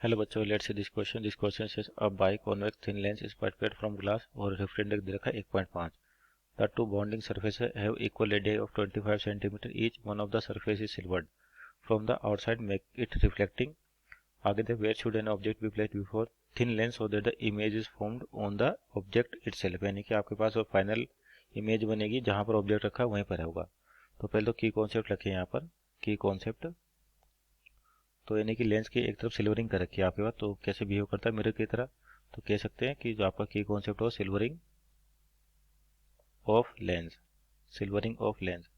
Hello बच्चों, let's see this question. This question says a biconvex thin lens is prepared from glass और reflected दे रखा है 1.5. The two bonding surfaces have equal radius of 25 centimetre each. One of the surface is silvered from the outside make it reflecting. आगे they where should an object be placed before thin lens so that the image is formed on the object itself. यानी कि आपके पास वो final image बनेगी जहां पर object रखा है वहीं पर होगा. तो पहले तो की कॉन्सेप्ट रखे यहाँ पर. की कॉन्सेप्ट तो यानी कि लेंस की एक तरफ सिल्वरिंग कर रखी है आपके पास, तो कैसे बिहेव करता है मिरर की तरह. तो कह सकते हैं कि जो आपका की कॉन्सेप्ट हो silvering of lens. Silvering of lens.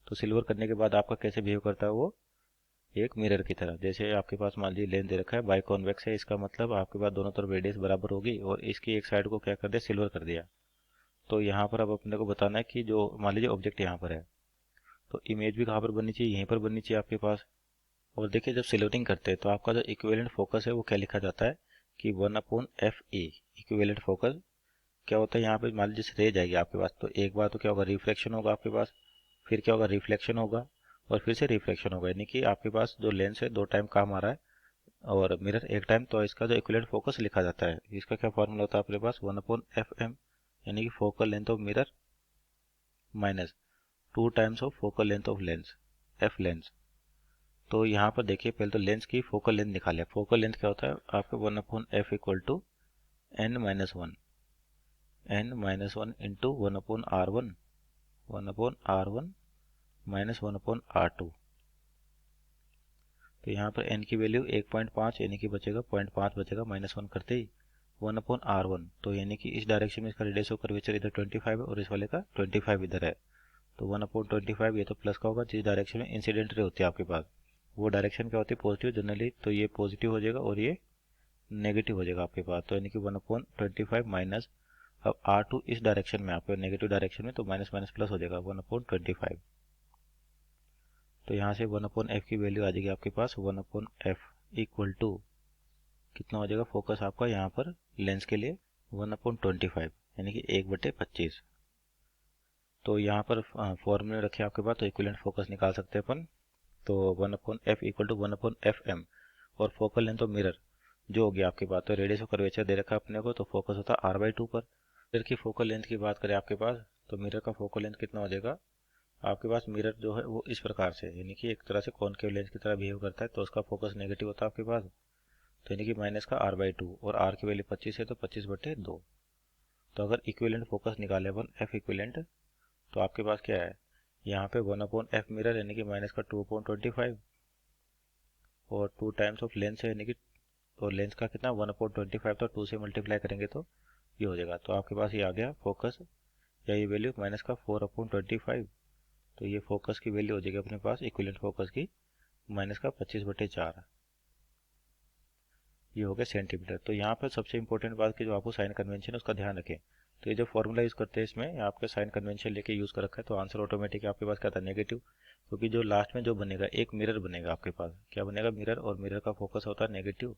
तो सिल्वर करने के बाद आपका कैसे बिहेव करता है वो एक मिरर की तरह. जैसे आपके पास मान लीजिए लेंस दे रखा है बाइकॉन्वेक्स है, इसका मतलब आपके पास दोनों तरफ रेडियस बराबर होगी और इसकी एक साइड को क्या कर दिया, सिल्वर कर दिया. तो यहाँ पर अब अपने को बताना है कि जो मान लीजिए ऑब्जेक्ट यहाँ पर है तो इमेज भी कहाँ पर बननी चाहिए, यहीं पर बननी चाहिए आपके पास. और देखिए जब सिल्वरिंग करते हैं तो आपका जो इक्विवेलेंट फोकस है वो क्या लिखा जाता है कि 1/F_E. इक्विवेलेंट फोकस क्या होता है, यहाँ पे मान लीजिए रे जाएगी आपके पास तो एक बार तो क्या होगा, रिफ्लेक्शन होगा आपके पास, फिर क्या होगा, रिफ्लेक्शन होगा और फिर से रिफ्लेक्शन होगा. यानी कि आपके पास जो लेंस है दो टाइम काम आ रहा है और मिरर एक टाइम. तो इसका जो इक्विवेलेंट फोकस लिखा जाता है, इसका क्या फॉर्मूला होता है आपके पास, 1/FM. यानी कि focal length of mirror minus 2 times of focal length of lens, F lens. तो यहाँ पर देखिए पहले तो लेंस की फोकल लेंथ निकाले. फोकल लेंथ क्या होता है आपके 1/F equal to n-1. n-1 into 1/R1. 1/R1 minus 1/R2. तो यहाँ पर n की वैल्यू 1.5 यानी कि बचेगा 0.5 बचेगा -1 करते ही 1/R1. तो यानी कि इस डायरेक्शन में इसका रेडियस ऑफ कर्वेचर इधर 25 है और इस वाले का 25 इधर है. तो 1/25 ये तो प्लस का होगा. जिस डायरेक्शन में इंसिडेंट रे होती है आपके पास वो डायरेक्शन क्या होती है, पॉजिटिव जनरली. तो ये पॉजिटिव हो जाएगा और ये नेगेटिव हो जाएगा आपके पास. तो यानी कि 1/25 माइनस, अब R2 इस डायरेक्शन में आपके नेगेटिव डायरेक्शन में, तो माइनस माइनस प्लस हो जाएगा 1/25. तो यहाँ से 1/F की वैल्यू आ जाएगी आपके पास 1/F इक्वल टू कितना हो जाएगा फोकस आपका यहाँ पर लेंस के लिए 1/25 यानी कि 1/25. तो यहाँ पर फॉर्मूले रखे आपके पास तो इक्विवेलेंट फोकस निकाल सकते हैं अपन. तो 1/F इक्वल टू 1/FM और फोकल लेंथ ऑफ मिरर जो हो गया आपके पास. तो रेडियस ऑफ कर्वेचर दे रखा है अपने को तो फोकस होता है R/2 पर. मिरर की फोकल लेंथ की बात करें आपके पास तो मिरर का फोकल लेंथ कितना हो जाएगा आपके पास. मिरर जो है वो इस प्रकार से यानी कि एक तरह से कॉनकेव लेंस की तरह बिहेव करता है तो उसका फोकस नेगेटिव होता है आपके पास. तो यानी कि माइनस का R/2 और R की वैल्यू 25 है तो 25/2. तो अगर इक्विवेलेंट फोकस निकाले अपन F इक्विवेलेंट तो आपके पास क्या है यहाँ पे 1/F मिरर यानी कि माइनस का 2/25 और 2 टाइम्स ऑफ लेंस है यानी कि और लेंस का कितना 1/25 तो 2 से मल्टीप्लाई करेंगे तो ये हो जाएगा. तो आपके पास ये आ गया फोकस या ये वैल्यू माइनस का 4/25. तो ये फोकस की वैल्यू हो जाएगी अपने पास इक्विवेलेंट फोकस की माइनस का 25/4. ये हो गया सेंटीमीटर. तो यहाँ पर सबसे इंपॉर्टेंट बात की जो आपको साइन कन्वेंशन है उसका ध्यान रखें. तो ये जो फॉर्मूला यूज़ करते हैं इसमें आपके साइन कन्वेंशन लेके यूज़ कर रखा है तो आंसर ऑटोमेटिक आपके पास क्या था, नेगेटिव. क्योंकि जो लास्ट में जो बनेगा एक मिरर बनेगा आपके पास, क्या बनेगा, मिरर, और मिरर का फोकस होता है नेगेटिव.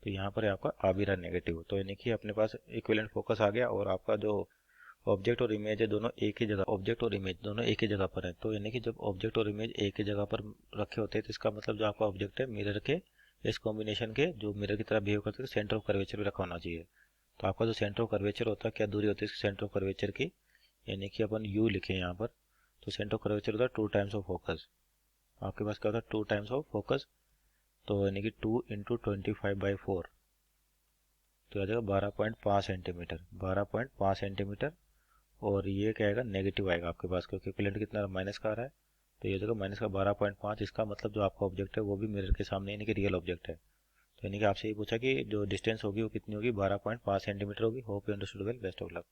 तो यहाँ पर आपका आ भी रहा नेगेटिव. तो यानी कि अपने पास इक्विवेलेंट फोकस आ गया और आपका जो ऑब्जेक्ट और इमेज है दोनों एक ही जगह, ऑब्जेक्ट और इमेज दोनों एक ही जगह पर है. तो यानी कि जब ऑब्जेक्ट और इमेज एक ही जगह पर रखे होते हैं तो इसका मतलब जो आपका ऑब्जेक्ट है मिरर के इस कॉम्बिनेशन के जो मिरर की तरह बिहेव करते हैं सेंटर ऑफ कर्वेचर भी रखा होना चाहिए. तो आपका जो सेंटर ऑफ कर्वेचर होता है, क्या दूरी होती है इसकी सेंटर ऑफ कर्वेचर की, यानी कि अपन U लिखे यहाँ पर. तो सेंटर ऑफ कर्वेचर होता है 2 टाइम्स ऑफ फोकस. आपके पास क्या होता है 2 टाइम्स ऑफ फोकस. तो यानी कि 2 इंटू 25/4 तो आ जाएगा 12.5 सेंटीमीटर. 12.5 सेंटीमीटर. और ये क्या आएगा, नेगेटिव आएगा आपके पास क्योंकि इक्विवेलेंट कितना माइनस का आ रहा है. तो ये जगह माइनस का 12.5. इसका मतलब जो आपका ऑब्जेक्ट है वो भी मिरर के सामने यानी कि रियल ऑब्जेक्ट है. तो यानी कि आपसे ये पूछा कि जो डिस्टेंस होगी वो कितनी होगी, 12.5 सेंटीमीटर होगी. Hope you understood well. Best of luck.